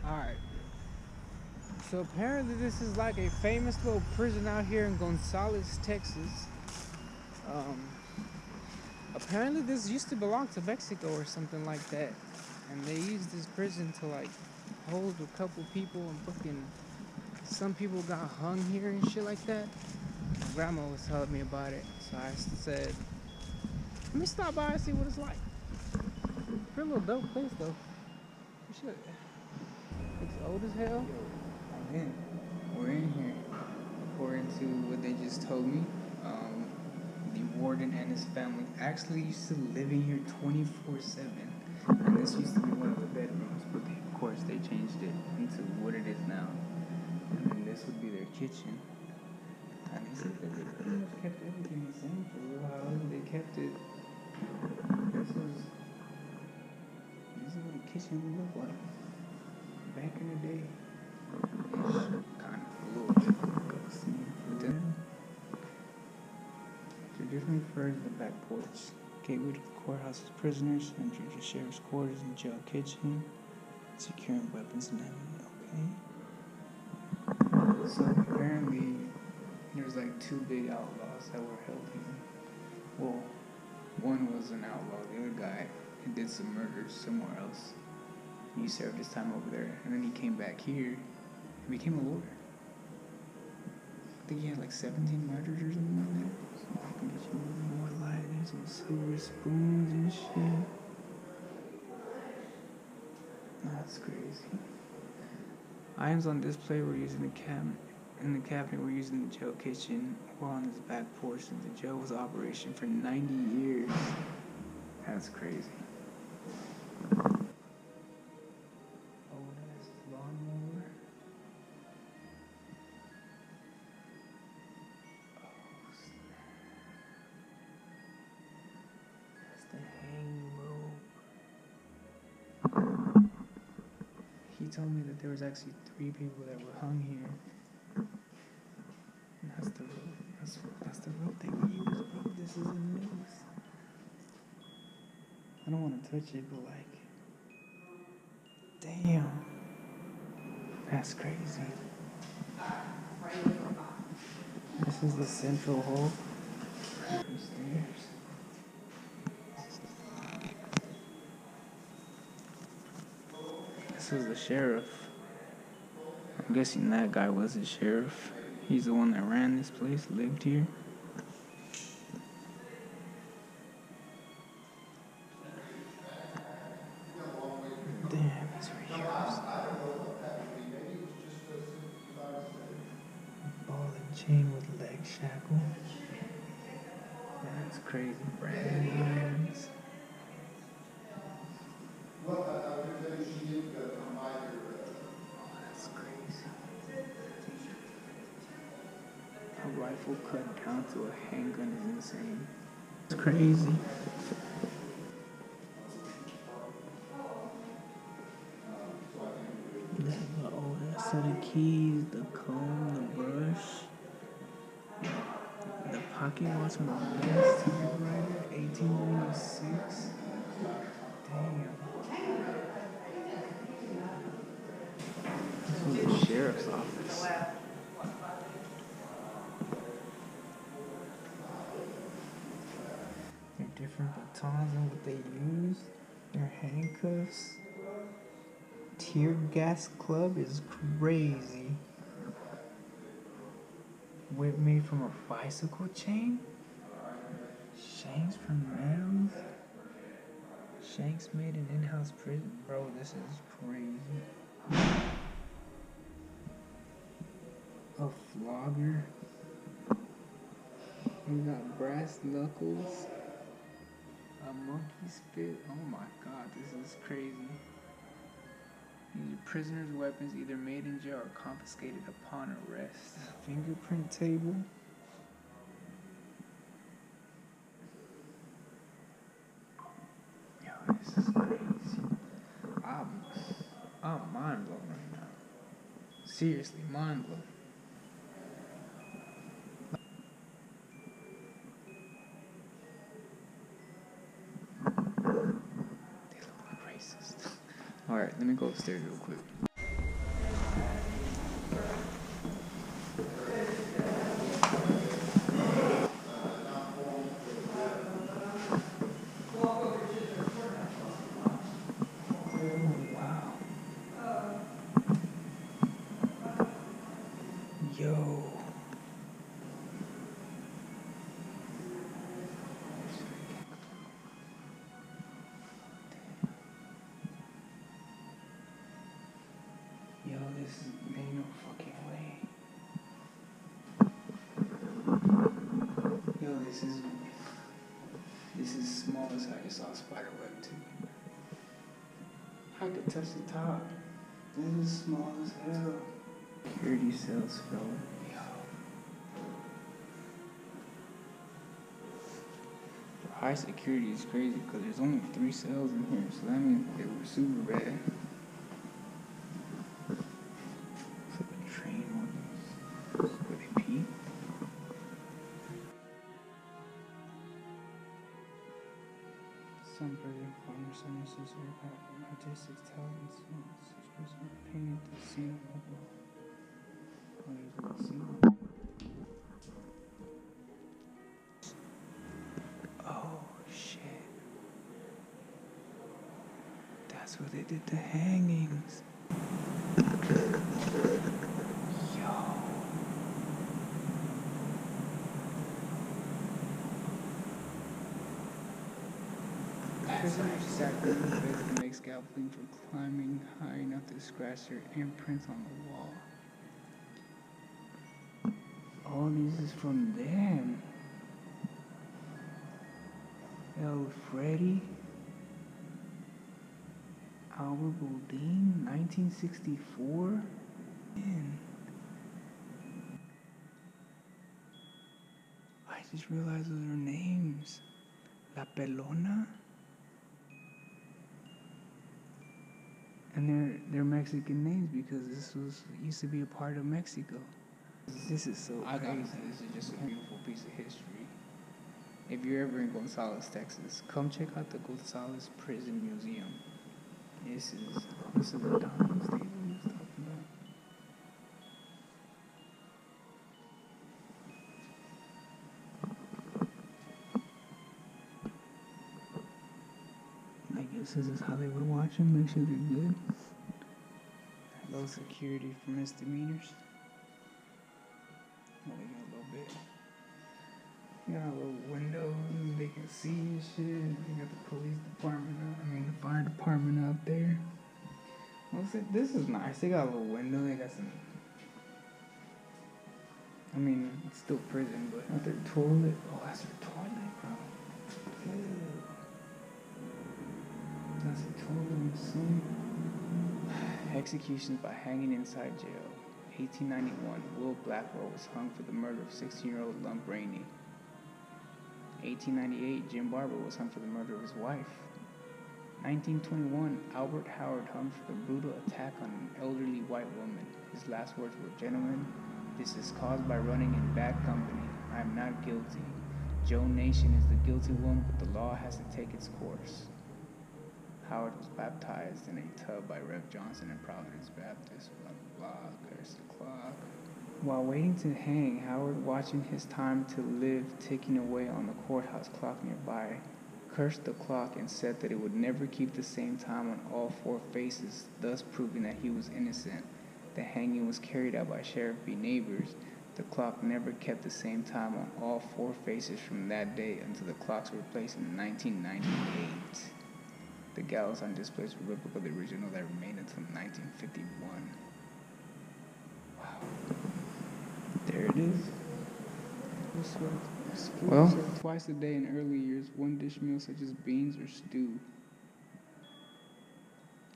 Alright, so apparently this is like a famous little prison out here in Gonzales, Texas. Um, Apparently this used to belong to Mexico or something like that. And they used this prison to like hold a couple people and fucking some people got hung here and shit like that. My grandma was telling me about it. So I said, let me stop by and see what it's like. Pretty little dope place though. You should. It's old as hell. I'm in. We're in here. According to what they just told me, the warden and his family actually used to live in here 24/7. And this used to be one of the bedrooms, but of course they changed it into what it is now. And then this would be their kitchen. And they said that they pretty much kept everything the same for a while. They kept it. This is what a kitchen would look like back in the day. It's kind of a little difficult to see. Traditionally refers to the back porch. Gateway to the courthouse's prisoners, entry to sheriff's quarters and jail kitchen, securing weapons and ammo. Okay. So apparently there's like two big outlaws that were held here. Well, one was an outlaw, the other guy he did some murders somewhere else. He served his time over there, and then he came back here and became a lawyer. I think he had like 17 murders or something like that. So I can get you a little more light. There's some silver spoons and shit. That's crazy. Items on display were used in the cabinet. In the cabinet were used in the jail kitchen or on this back porch since the jail was in operation for 90 years. That's crazy. Old ass lawnmower. Oh snap. That's the hang rope. He told me that there was actually 3 people that were hung here. And that's the rope. That's the rope they would use, bro. This is a noose. I don't want to touch it, but like, damn, that's crazy. This is the central hall. Stairs. This was the sheriff. I'm guessing that guy was the sheriff. He's the one that ran this place, lived here. Damn, he's right here. Ball and chain with leg shackle. That's crazy. Brandon irons. Oh, that's crazy. A rifle cut down to a handgun is insane. It's crazy. The old ass set of keys, the comb, the brush, the pocket watch from the last typewriter, 1896. Damn. This was the sheriff's office. Their different batons and what they use. Their handcuffs. Tear gas club is crazy. Whip made from a bicycle chain. Shanks from metals. Shanks made in in-house prison. Bro, this is crazy. A flogger. We got brass knuckles. A monkey spit. Oh my god, this is crazy. These are prisoners' weapons either made in jail or confiscated upon arrest. Fingerprint table. Yo, this is crazy. I'm mind blown right now. Seriously, mind blown. They look like racist. Alright, let me go upstairs real quick. This is small as I saw a spider web too. I could touch the top. This is small as hell. Security cells, fella. Yo. The high security is crazy because there's only 3 cells in here, so that means they were super bad. It's like a train on this. Where they pee? Some prison farmer services are artistic talents. 6% painted the scene of the wall. Oh, there's a scene. Oh, shit. That's where they did the hangings. Yo. Prisoners sat in the bed to make scaffolding for climbing high enough to scratch their imprints on the wall. All this is from them. El Freddy, Albert Boudin, 1964. Man. I just realized those are names. La Pelona. And they're Mexican names because this used to be a part of Mexico. This is so crazy. This is just a beautiful piece of history. If you're ever in Gonzales, Texas, come check out the Gonzales Prison Museum. This is the diamond table he was talking about. I guess this is how they would watch them, make sure they're good. Low security for misdemeanors. Oh, they got a little bit. You got a little window, and they can see and shit. You got the police department the fire department out there. This is nice. They got a little window. They got some. It's still prison, but not their toilet. Oh, that's their toilet, bro. Ew. That's a toilet in the sink. Executions by hanging inside jail. 1891, Will Blackwell was hung for the murder of 16-year-old Lump Rainey. 1898, Jim Barber was hung for the murder of his wife. 1921, Albert Howard hung for the brutal attack on an elderly white woman. His last words were, "Gentlemen, this is caused by running in bad company. I am not guilty. Joe Nation is the guilty one, but the law has to take its course." Howard was baptized in a tub by Rev Johnson in Providence Baptist. Blah, blah, blah. Curse the clock. While waiting to hang, Howard, watching his time to live ticking away on the courthouse clock nearby, cursed the clock and said that it would never keep the same time on all 4 faces, thus proving that he was innocent. The hanging was carried out by Sheriff B. Neighbors. The clock never kept the same time on all 4 faces from that day until the clocks were replaced in 1998. The gallows on display is a replica of the original that remained until 1951. Wow. There it is. Well, twice a day in early years, 1 dish meal such as beans or stew.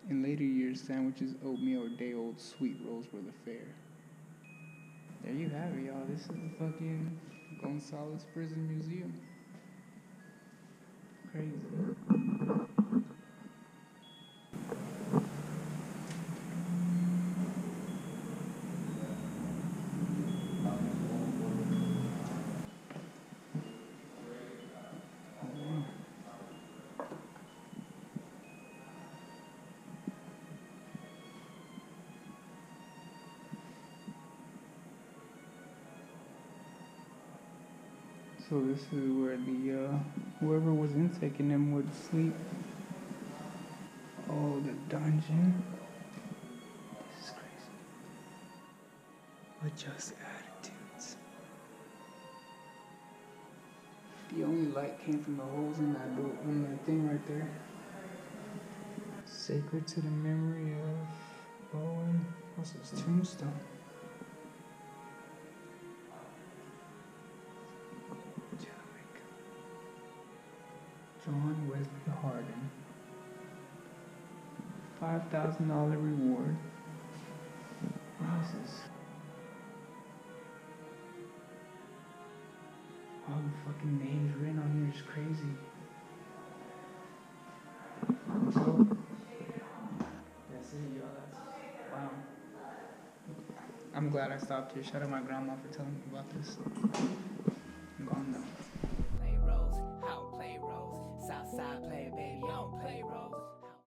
In later years, sandwiches, oatmeal, or day-old sweet rolls were the fare. There you have it, y'all. This is the fucking Gonzales Prison Museum. Crazy. So this is where the whoever was intaking them would sleep. Oh, the dungeon. This is crazy. With just attitudes. The only light came from the holes in that door, on that thing right there. Sacred to the memory of Bowen. What's his tombstone? Sean Wesley Harden. $5,000 reward. What is this? All the fucking names written on here is crazy. So, that's it, y'all. Wow. I'm glad I stopped here. Shout out my grandma for telling me about this. I'm gone now.